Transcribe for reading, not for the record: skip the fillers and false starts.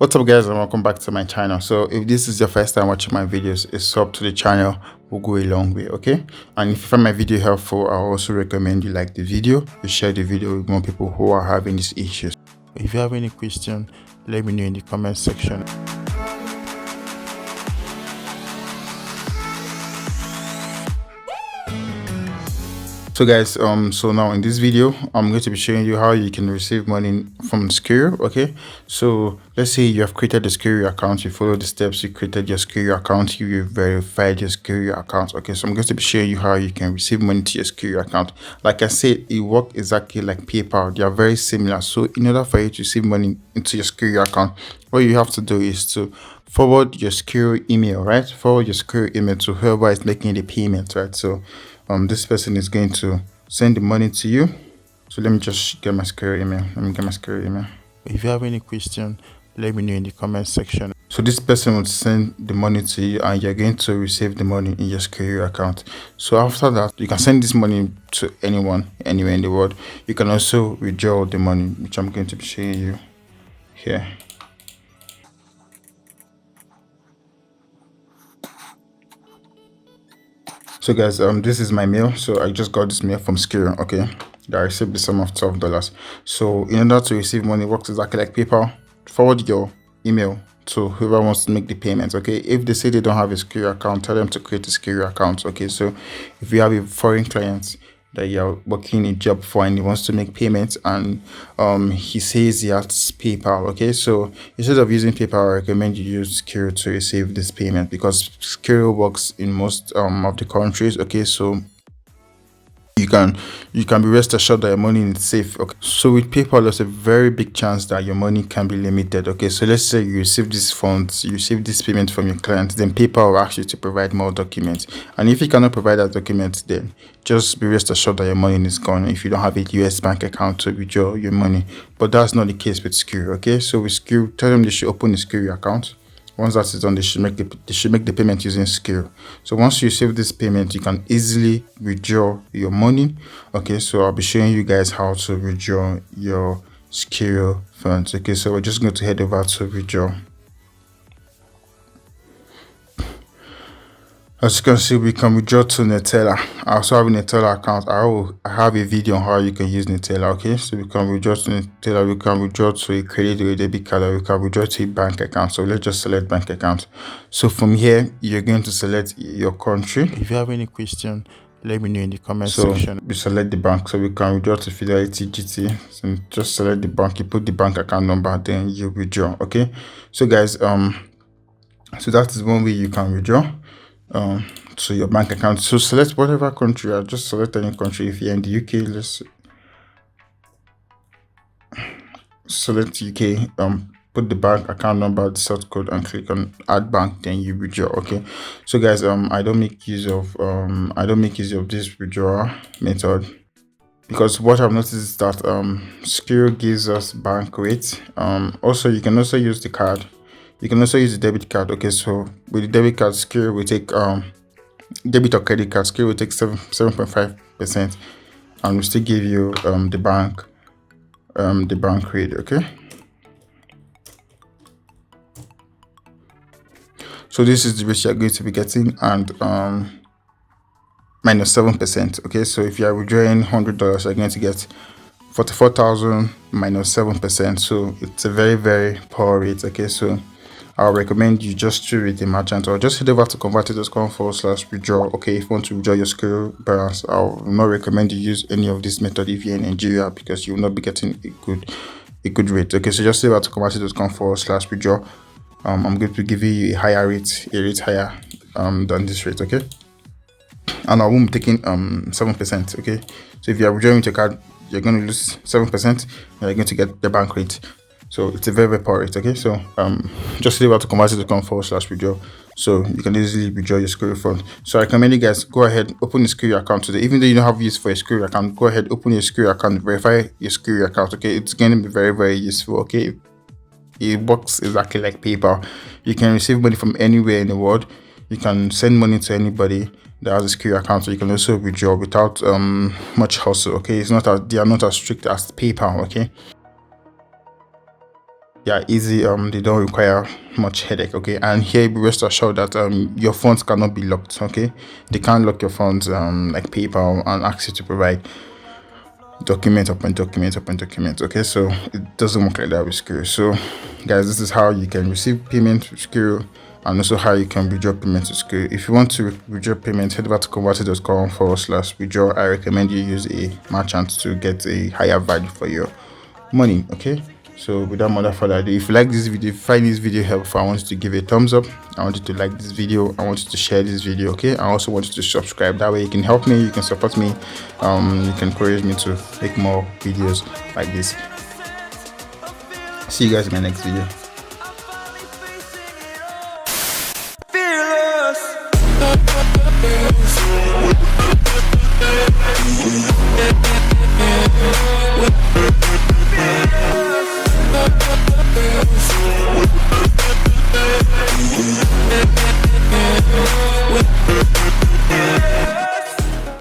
What's up guys, and welcome back to my channel. So if this is your first time watching my videos, a sub to the channel will go a long way, okay? And if you find my video helpful, I also recommend you like the video, you share the video with more people who are having these issues. If you have any question, let me know in the comment section. So guys, so now in this video I'm going to be showing you how you can receive money from Skrill. Okay, so let's say you have created a Skrill account, you follow the steps, you created your Skrill account, you verified your Skrill account. Okay, so I'm going to be showing you how you can receive money to your Skrill account. Like I said, it works exactly like PayPal. They are very similar. So in order for you to receive money into your Skrill account, what you have to do is to forward your Skrill email, right? Forward your Skrill email to whoever is making the payment, right? So this person is going to send the money to you. So let me just get my Skrill email. If you have any question, let me know in the comment section. So this person will send the money to you and you're going to receive the money in your Skrill account. So after that, you can send this money to anyone, anywhere in the world. You can also withdraw the money, which I'm going to be showing you here. So guys, this is my mail. So I just got this mail from Skrill, okay? That I received the sum of $12. So in order to receive money, it works exactly like PayPal. Forward your email to whoever wants to make the payments, okay? If they say they don't have a Skrill account, tell them to create a Skrill account, okay? So if you have a foreign client that you're working a job for and he wants to make payments and he says he has PayPal, okay? So instead of using PayPal, I recommend you use Skrill to receive this payment because Skrill works in most of the countries, okay? So you can be rest assured that your money is safe, okay? So with PayPal, there's a very big chance that your money can be limited, okay? So let's say you receive these funds, you receive this payment from your client, then PayPal will ask you to provide more documents, and if you cannot provide that document, then just be rest assured that your money is gone if you don't have a US bank account to withdraw your money. But that's not the case with Skrill, okay? So with Skrill, tell them they should open a Skrill account. Once that is done, they should make the payment using Skrill. So once you receive this payment, you can easily withdraw your money. Okay, so I'll be showing you guys how to withdraw your Skrill funds. Okay, so we're just going to head over to withdraw. As you can see, we can withdraw to Nutella. I also have a Nutella account. I have a video on how you can use Nutella. Okay, so we can withdraw to Nutella, we can withdraw to a credit or a debit card, or we can withdraw to a bank account. So let's just select bank account. So from here, you're going to select your country. If you have any question, let me know in the comment section. We select the bank, so we can withdraw to Fidelity GT. So just select the bank, you put the bank account number, then you withdraw. Okay, so guys, so that is one way you can withdraw to your bank account. So select whatever country. I'll just select any country. If you're in the UK, let's select UK, put the bank account number, the sort code, and click on add bank, then you withdraw. Okay, so guys, I don't make use of this withdrawal method because what I've noticed is that Skrill gives us bank rate. Also you can also use the card. You can also use the debit card. Okay, so with the debit card, Skrill will take debit or credit card, Skrill will take 7.5%, and will still give you the bank rate. Okay, so this is the rate you're going to be getting, and minus 7%. Okay, so if you are withdrawing $100, you're going to get 44,000 minus 7%. So it's a very, very poor rate. Okay, so I'll recommend you just to read the merchant or just head over to konvati.com/withdraw. Okay, if you want to withdraw your Skrill balance, I will not recommend you use any of this method if you're in Nigeria because you will not be getting a good rate. Okay, so just head over to konvati.com/withdraw. I'm going to give you a rate higher than this rate. Okay, and I won't be taking 7%. Okay, so if you are withdrawing with your card, you're going to lose 7%, and you're going to get the bank rate. So it's a very, very poor rate. Okay, so just leave out to konvati.com/withdraw, so you can easily withdraw your Skrill fund. So I recommend you guys go ahead, open a Skrill account today. Even though you don't have use for a Skrill account, go ahead, open your Skrill account, verify your Skrill account. Okay, it's going to be very, very useful. Okay, it works exactly like PayPal. You can receive money from anywhere in the world. You can send money to anybody that has a Skrill account, so you can also withdraw without much hassle. Okay, they are not as strict as PayPal. Okay. Yeah, easy. They don't require much headache. Okay, and here be rest assured that your funds cannot be locked. Okay, they can't lock your funds like PayPal and ask you to provide document upon document upon document. Okay, so it doesn't work like that with Skrill. So guys, this is how you can receive payment with Skrill, and also how you can withdraw payment to Skrill. If you want to withdraw payment, head over to konvati.com/withdraw. I recommend you use a merchant to get a higher value for your money. Okay, so without more further ado, if you like this video, if you find this video helpful, I want you to give it a thumbs up. I want you to like this video. I want you to share this video. Okay, I also want you to subscribe. That way you can help me, you can support me, you can encourage me to make more videos like this. See you guys in my next video. Fearless.